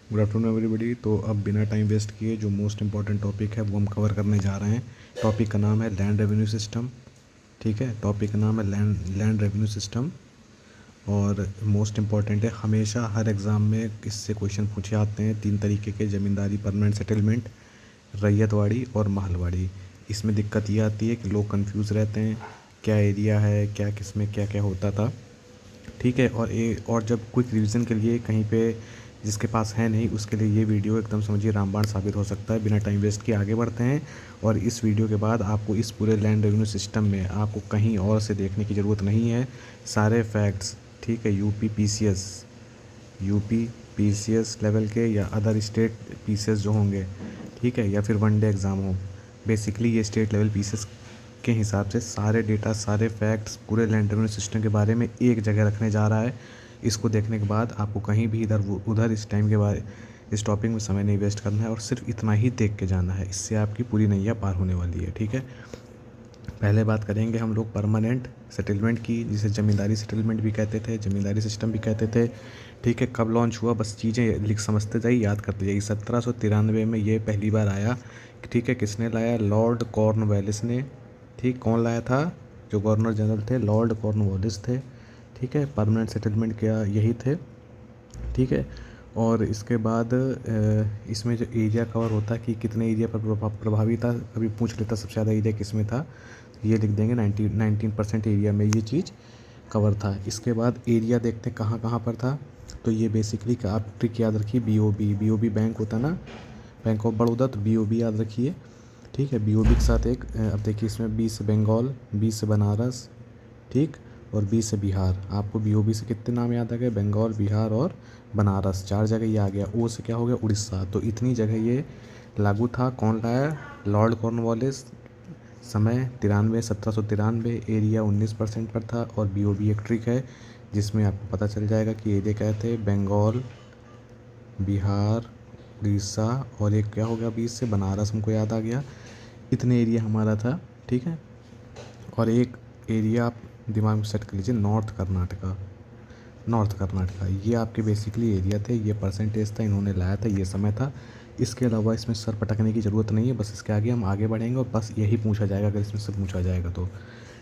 Good afternoon everybody. तो अब बिना टाइम वेस्ट किए जो मोस्ट इम्पॉर्टेंट टॉपिक है वो हम कवर करने जा रहे हैं। टॉपिक का नाम है लैंड रेवेन्यू सिस्टम। ठीक है, टॉपिक का नाम है लैंड रेवेन्यू सिस्टम और मोस्ट इम्पॉर्टेंट है। हमेशा हर एग्ज़ाम में इससे क्वेश्चन पूछे आते हैं 3 तरीके के: ज़मींदारी परमानेंट सेटलमेंट, रैयतवाड़ी और महलवाड़ी। इसमें दिक्कत ये आती है कि लोग कंफ्यूज रहते हैं, क्या एरिया है, क्या किसमें क्या क्या होता था। ठीक है, और जब क्विक रिवीजन के लिए कहीं पे जिसके पास है नहीं, उसके लिए ये वीडियो एकदम समझिए रामबाण साबित हो सकता है। बिना टाइम वेस्ट किए आगे बढ़ते हैं और इस वीडियो के बाद आपको इस पूरे लैंड रेवेन्यू सिस्टम में आपको कहीं और से देखने की ज़रूरत नहीं है। सारे फैक्ट्स, ठीक है, यूपी पीसीएस लेवल के या अदर स्टेट पीसीएस जो होंगे, ठीक है, या फिर वनडे एग्ज़ाम हो, बेसिकली ये स्टेट लेवल पीसीएस के हिसाब से सारे डेटा, सारे फैक्ट्स पूरे लैंड रेवेन्यू सिस्टम के बारे में एक जगह रखने जा रहा है। इसको देखने के बाद आपको कहीं भी इधर उधर इस टॉपिक में समय नहीं वेस्ट करना है और सिर्फ इतना ही देख के जाना है। इससे आपकी पूरी नैया पार होने वाली है। ठीक है, पहले बात करेंगे हम लोग परमानेंट सेटलमेंट की, जिसे ज़मींदारी सेटलमेंट भी कहते थे, ज़मींदारी सिस्टम भी कहते थे। ठीक है, कब लॉन्च हुआ, बस चीज़ें लिख समझते जाइए, याद करते जाइए। 1793 में ये पहली बार आया। ठीक है, किसने लाया? लॉर्ड कॉर्नवालिस ने। ठीक, कौन लाया था? जो गवर्नर जनरल थे लॉर्ड कॉर्नवालिस थे। ठीक है, परमानेंट सेटलमेंट क्या यही थे। ठीक है, और इसके बाद इसमें जो एरिया कवर होता है कि कितने एरिया पर प्रभावी था, कभी पूछ लेता सबसे ज़्यादा एरिया किस में था, ये लिख देंगे 19% एरिया में ये चीज़ कवर था। इसके बाद एरिया देखते हैं कहाँ कहाँ पर था। तो ये बेसिकली आप ट्रिक याद रखिए, बीओबी बैंक होता ना, बैंक ऑफ बड़ौदा, तो बीओबी याद रखिए। ठीक है, बीओबी के साथ एक अब देखिए इसमें बी से बंगाल, बी से बनारस, ठीक, और बी से बिहार। आपको बीओबी से कितने नाम याद आ गए? बंगाल, बिहार और बनारस, 4 जगह ये आ गया। ओ से क्या हो गया? उड़ीसा। तो इतनी जगह ये लागू था। कौन लाया? Lord Cornwallis. समय 93, 1793। एरिया 19% पर था। और बीओबी एक ट्रिक है जिसमें आपको पता चल जाएगा कि एरिया क्या थे: बंगाल, बिहार, उड़ीसा, और एक क्या हो गया बीच से? बनारस। हमको याद आ गया। इतने एरिया हमारा था। ठीक है, और एक एरिया आप दिमाग में सेट कर लीजिए, नॉर्थ कर्नाटका। ये आपके बेसिकली एरिया थे, ये परसेंटेज था, इन्होंने लाया था, ये समय था। इसके अलावा इसमें सर पटकने की ज़रूरत नहीं है, बस इसके आगे हम आगे बढ़ेंगे और बस यही पूछा जाएगा अगर इसमें से पूछा जाएगा तो।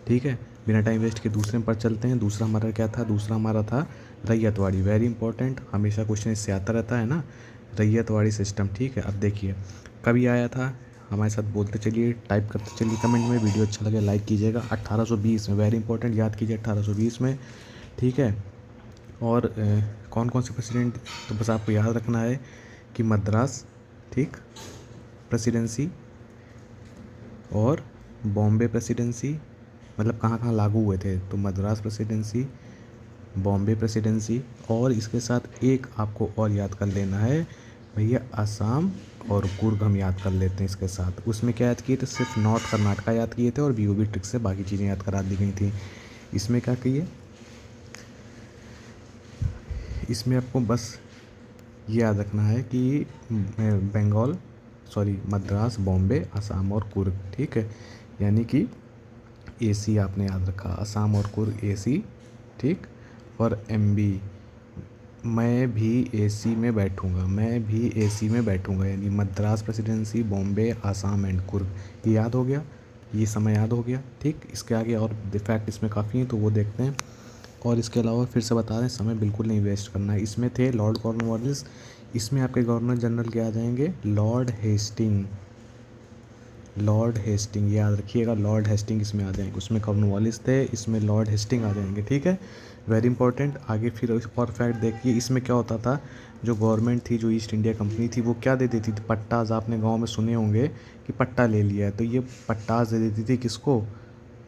ठीक है, बिना टाइम वेस्ट के दूसरे पर चलते हैं। दूसरा हमारा क्या था? दूसरा हमारा था रैयतवाड़ी। वेरी इंपॉर्टेंट, हमेशा क्वेश्चन इससे आता रहता है ना, रैयतवाड़ी सिस्टम। ठीक है, अब देखिए कभी आया था, हमारे साथ बोलते चलिए, टाइप करते चलिए कमेंट में। वीडियो अच्छा लगे लाइक कीजिएगा। 1820 में, वेरी इंपॉर्टेंट, याद कीजिए 1820 में। ठीक है, और कौन कौन से प्रेसिडेंट, तो बस आपको याद रखना है कि मद्रास, ठीक, प्रेसिडेंसी और बॉम्बे प्रेसिडेंसी, मतलब कहाँ कहाँ लागू हुए थे, तो मद्रास प्रेसिडेंसी, बॉम्बे प्रेसिडेंसी, और इसके साथ एक आपको और याद कर लेना है भैया, असम और कुर्ग हम याद कर लेते हैं इसके साथ। उसमें क्या याद किए थे? सिर्फ नॉर्थ कर्नाटका याद किए थे और बीओबी ट्रिक से बाकी चीज़ें याद करा दी गई थी। इसमें क्या किए? इसमें आपको बस ये याद रखना है कि बंगाल, सॉरी, मद्रास, बॉम्बे, असम और कुर्ग। ठीक है, यानी कि एसी आपने याद रखा, असम और कुर्ग एसी। ठीक, और एमबी, मैं भी एसी में बैठूंगा, मैं भी एसी में बैठूंगा, यानी मद्रास प्रेसिडेंसी, बॉम्बे, आसाम एंड कुर्ग। ये याद हो गया, ये समय याद हो गया। ठीक, इसके आगे और फैक्ट इसमें काफ़ी हैं तो वो देखते हैं। और इसके अलावा फिर से बता दें, समय बिल्कुल नहीं वेस्ट करना है। इसमें थे लॉर्ड कॉर्नवालिस। इसमें आपके गवर्नर जनरल क्या आ जाएंगे? लॉर्ड हेस्टिंग, लॉर्ड हेस्टिंग याद रखिएगा, लॉर्ड हेस्टिंग इसमें आ जाएंगे। उसमें कॉर्नवालिस थे, इसमें लॉर्ड हेस्टिंग आ जाएंगे। ठीक है, वेरी इंपॉर्टेंट। आगे फिर और फैक्ट देखिए, इसमें क्या होता था, जो गवर्नमेंट थी, जो ईस्ट इंडिया कंपनी थी, वो क्या दे देती थी? पट्टाज। आपने गांव में सुने होंगे कि पट्टा ले लिया है, तो ये पट्टाज दे देती थी किसको?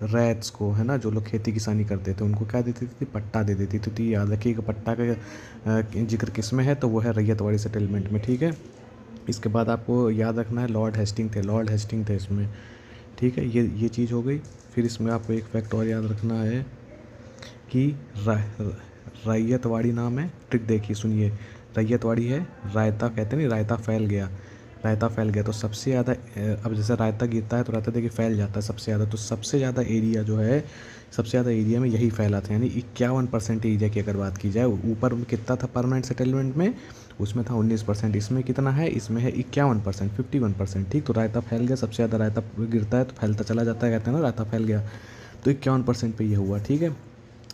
रैट्स को, है ना, जो लोग खेती किसानी करते थे उनको क्या देती थी? पट्टा दे देती थी। तो ये याद रखिएगा, पट्टा का जिक्र किस में है, तो वो है रैयतवाड़ी सेटलमेंट में। ठीक है, इसके बाद आपको याद रखना है लॉर्ड हेस्टिंग थे, लॉर्ड हेस्टिंग थे इसमें। ठीक है, ये चीज़ हो गई। फिर इसमें आपको एक फैक्ट और याद रखना है कि रैयतवाड़ी नाम है, ट्रिक देखिए सुनिए। रैयतवाड़ी है, रायता कहते नहीं, रायता फैल गया, रायता फैल गया तो सबसे ज़्यादा अब जैसे रायता गिरता है तो रायता देखिए फैल जाता है सबसे ज़्यादा, तो सबसे ज़्यादा एरिया जो है सबसे ज़्यादा एरिया में यही फैला था, यानी 51% एरिया की अगर बात की जाए। ऊपर में कितना था परमानेंट सेटलमेंट में, उसमें था 19%, इसमें कितना है, इसमें है 51%, 51%। ठीक, तो रायता फैल गया, सबसे ज़्यादा रायता गिरता है तो फैलता चला जाता है, कहते हैं ना रायता फैल गया, तो 51% पे ये हुआ। ठीक है,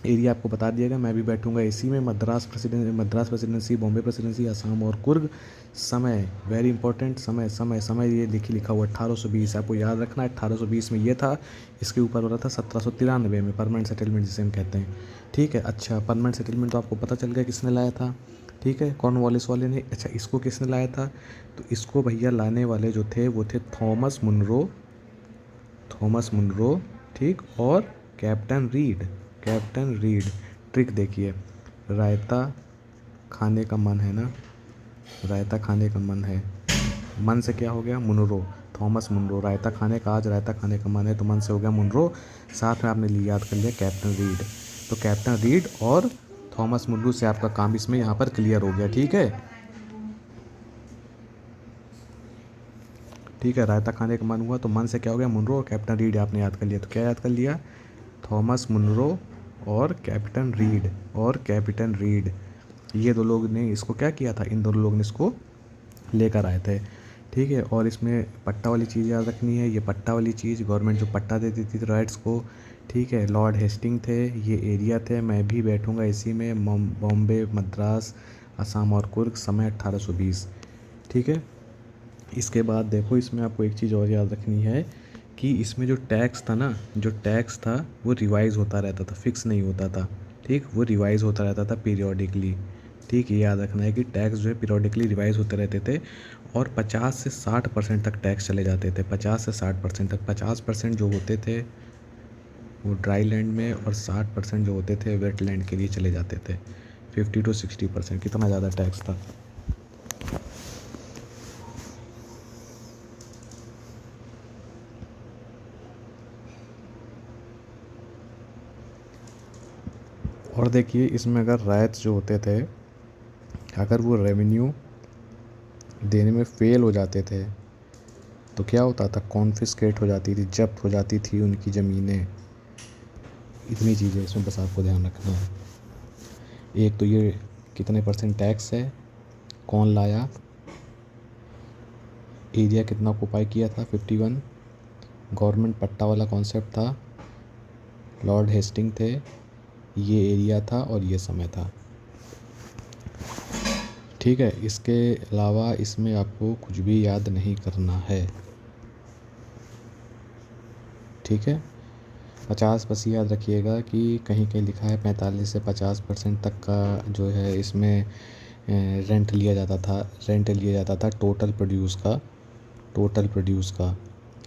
एरिया आपको बता दिएगा। मैं भी बैठूंगा एसी में। मद्रास प्रेसिडेंसी, बॉम्बे प्रेसिडेंसी, असम और कुर्ग। समय वेरी इंपॉर्टेंट, समय समय समय ये लिखा हुआ 1820, आपको याद रखना है 1820 में ये था। इसके ऊपर हो रहा था 1793 में परमानेंट सेटलमेंट जिसे हम कहते हैं। ठीक है, अच्छा परमानेंट सेटलमेंट तो आपको पता चल गया किसने लाया था। ठीक है, कॉर्नवालिस वाले ने। अच्छा, इसको किसने लाया था, तो इसको भैया लाने वाले जो थे वो थे थॉमस मुनरो। ठीक, और कैप्टन रीड। ट्रिक देखिए, रायता खाने का मन है ना, रायता खाने का मन है, मन से क्या हो गया, मुनरो, थॉमस मुनरो। रायता खाने का, आज रायता खाने का मन है तो मन से हो गया मुनरो, साथ में आपने याद कर लिया कैप्टन रीड। तो कैप्टन रीड और थॉमस मुनरो से आपका काम इसमें यहाँ पर क्लियर हो गया। ठीक है, ठीक है, रायता खाने का मन हुआ तो मन से क्या हो गया, मुनरो, और कैप्टन रीड आपने याद कर लिया। तो क्या याद कर लिया, थॉमस मुनरो और कैप्टन रीड ये दो लोग ने इसको क्या किया था, इन दोनों लोग ने इसको लेकर आए थे। ठीक है, और इसमें पट्टा वाली चीज़ याद रखनी है, ये पट्टा वाली चीज़ गवर्नमेंट जो पट्टा देती थी राइट्स को। ठीक है, लॉर्ड हेस्टिंग थे, ये एरिया थे। मैं भी बैठूंगा इसी में, बॉम्बे, मद्रास, असम और कुर्ग। समय 1820। ठीक है, इसके बाद देखो इसमें आपको एक चीज़ और याद रखनी है कि इसमें जो टैक्स था ना, जो टैक्स था वो रिवाइज़ होता रहता था, फिक्स नहीं होता था। ठीक, वो रिवाइज़ होता रहता था पीरियोडिकली। ठीक, ये याद रखना है कि टैक्स जो है पीरियोडिकली रिवाइज़ होते रहते थे, और 50 से 60% तक टैक्स चले जाते थे, 50 से 60% तक। 50% जो होते थे वो ड्राई लैंड में, और 60% जो होते थे वेट लैंड के लिए चले जाते थे। 50 to 60%, कितना ज़्यादा टैक्स था। और देखिए इसमें अगर राइट्स जो होते थे, अगर वो रेवेन्यू देने में फेल हो जाते थे तो क्या होता था, कॉन्फिस्केट हो जाती थी, जब्त हो जाती थी उनकी ज़मीनें। इतनी चीज़ें इसमें बस आपको ध्यान रखना है। एक तो ये कितने परसेंट टैक्स है, कौन लाया, एरिया कितना ऑक्यूपाई किया था 51, गवर्नमेंट पट्टा वाला कॉन्सेप्ट था, लॉर्ड हेस्टिंग थे, ये एरिया था और ये समय था। ठीक है, इसके अलावा इसमें आपको कुछ भी याद नहीं करना है। ठीक है, 50 बस याद रखिएगा कि कहीं कहीं लिखा है 45 से 50% तक का जो है इसमें रेंट लिया जाता था टोटल प्रोड्यूस का,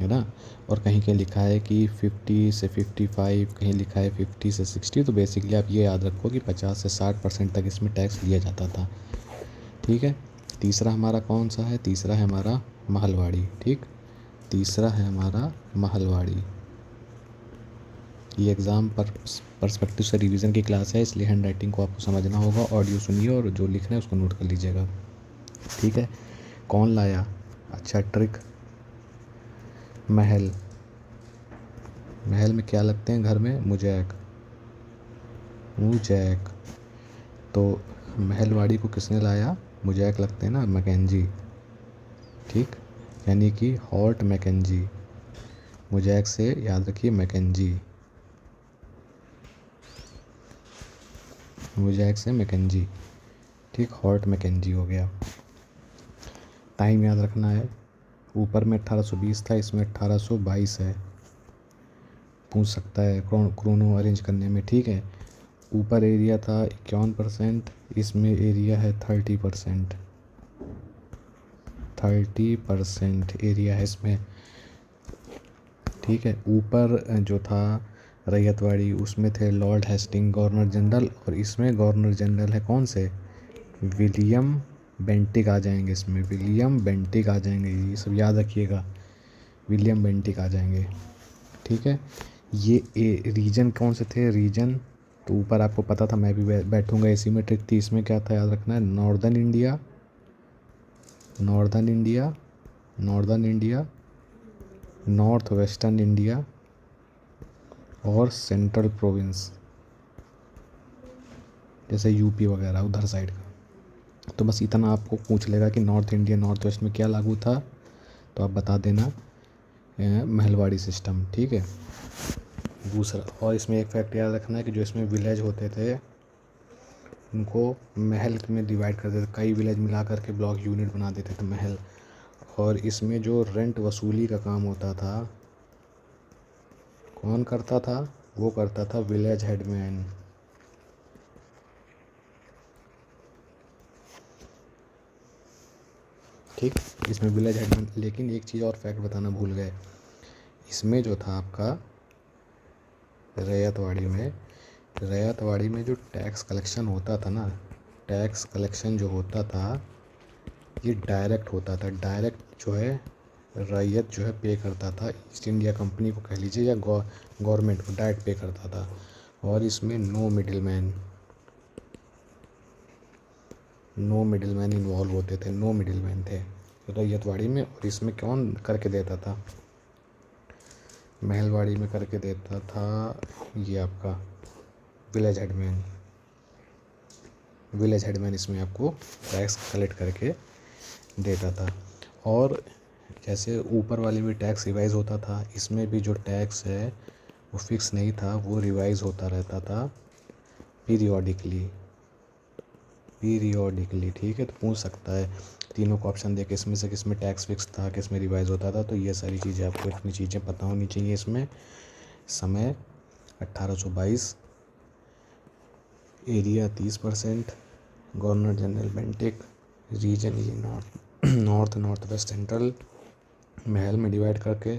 है ना। और कहीं कहीं लिखा है कि 50 से 55, कहीं लिखा है 50 से 60। तो बेसिकली आप ये याद रखो कि 50 से 60% तक इसमें टैक्स लिया जाता था। ठीक है, तीसरा हमारा कौन सा है, तीसरा है हमारा महलवाड़ी। ठीक, तीसरा है हमारा महलवाड़ी। ये एग्ज़ाम पर पर्सपेक्टिव से रिवीजन की क्लास है, इसलिए हैंड राइटिंग को आपको समझना होगा। ऑडियो सुनिए और जो लिखना है उसको नोट कर लीजिएगा। ठीक है, कौन लाया, अच्छा ट्रिक, महल में क्या लगते हैं घर में, मुजैक। तो महलवाड़ी को किसने लाया, मुजैक लगते हैं ना, मैकेंजी। ठीक, यानी कि हॉर्ट मैकेंजी, मुजैक से याद रखिए मैकेंजी, मुजैक से मैकेंजी। ठीक, हॉर्ट मैकेंजी हो गया। टाइम याद रखना है, ऊपर में 1820 था, इसमें 1822 है। पूछ सकता है क्रोनो अरेंज करने में। ठीक है, ऊपर एरिया था 51%, इसमें एरिया है 30%। 30% एरिया है इसमें। ठीक है, ऊपर जो था रैयतवाड़ी, उसमें थे लॉर्ड हेस्टिंग गवर्नर जनरल, और इसमें गवर्नर जनरल है कौन से, विलियम बेंटिक आ जाएंगे इसमें, विलियम बेंटिक आ जाएंगे, ये सब याद रखिएगा, विलियम बेंटिक आ जाएंगे। ठीक है, ये रीजन कौन से थे, रीजन तो ऊपर आपको पता था, मैं भी बैठूंगा इसी में। ट्रिक थी इसमें, क्या था याद रखना है, northern India northern India, north western India और सेंट्रल प्रोविंस, जैसे यूपी वगैरह उधर साइड का। तो बस इतना आपको पूछ लेगा कि नॉर्थ इंडिया नॉर्थ वेस्ट में क्या लागू था, तो आप बता देना महलवाड़ी सिस्टम, ठीक है। दूसरा, और इसमें एक फैक्ट याद रखना है कि जो इसमें विलेज होते थे उनको महल में डिवाइड कर देते, कई विलेज मिला करके ब्लॉक यूनिट बना देते थे महल। और इसमें जो रेंट वसूली का काम होता था, कौन करता था? वो करता था विलेज हेडमैन। ठीक, इसमें विलेज हेडमैन। लेकिन एक चीज़ और फैक्ट बताना भूल गए, इसमें जो था आपका रैयतवाड़ी में जो टैक्स कलेक्शन होता था ना, टैक्स कलेक्शन जो होता था ये डायरेक्ट होता था। डायरेक्ट जो है रैयत जो है पे करता था, ईस्ट इंडिया कंपनी को कह लीजिए या गवर्नमेंट को डायरेक्ट पे करता था। और इसमें नो मिडिलमैन इन्वॉल्व होते थे, नो मिडिलमैन थे रैयतवाड़ी में। और इसमें कौन करके देता था? महलवाड़ी में करके देता था ये आपका विलेज हेडमैन इसमें आपको टैक्स कलेक्ट करके देता था। और जैसे ऊपर वाले में टैक्स रिवाइज होता था, इसमें भी जो टैक्स है वो फिक्स नहीं था, वो रिवाइज होता रहता था पीरियोडिकली, ठीक है। तो पूछ सकता है तीनों को ऑप्शन देके इसमें से किस में टैक्स फिक्स था, किस में रिवाइज होता था। तो ये सारी चीज़ें आपको, इतनी चीज़ें पता होनी चाहिए इसमें। समय 1822, area 30%, governor general Bentinck, region ये नॉर्थ वेस्ट सेंट्रल, महल में डिवाइड करके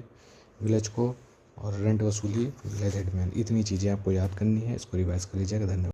विलेज को, और रेंट वसूली विलेज हेडमैन। इतनी चीज़ें आपको याद करनी है, इसको रिवाइज कर लीजिएगा। धन्यवाद।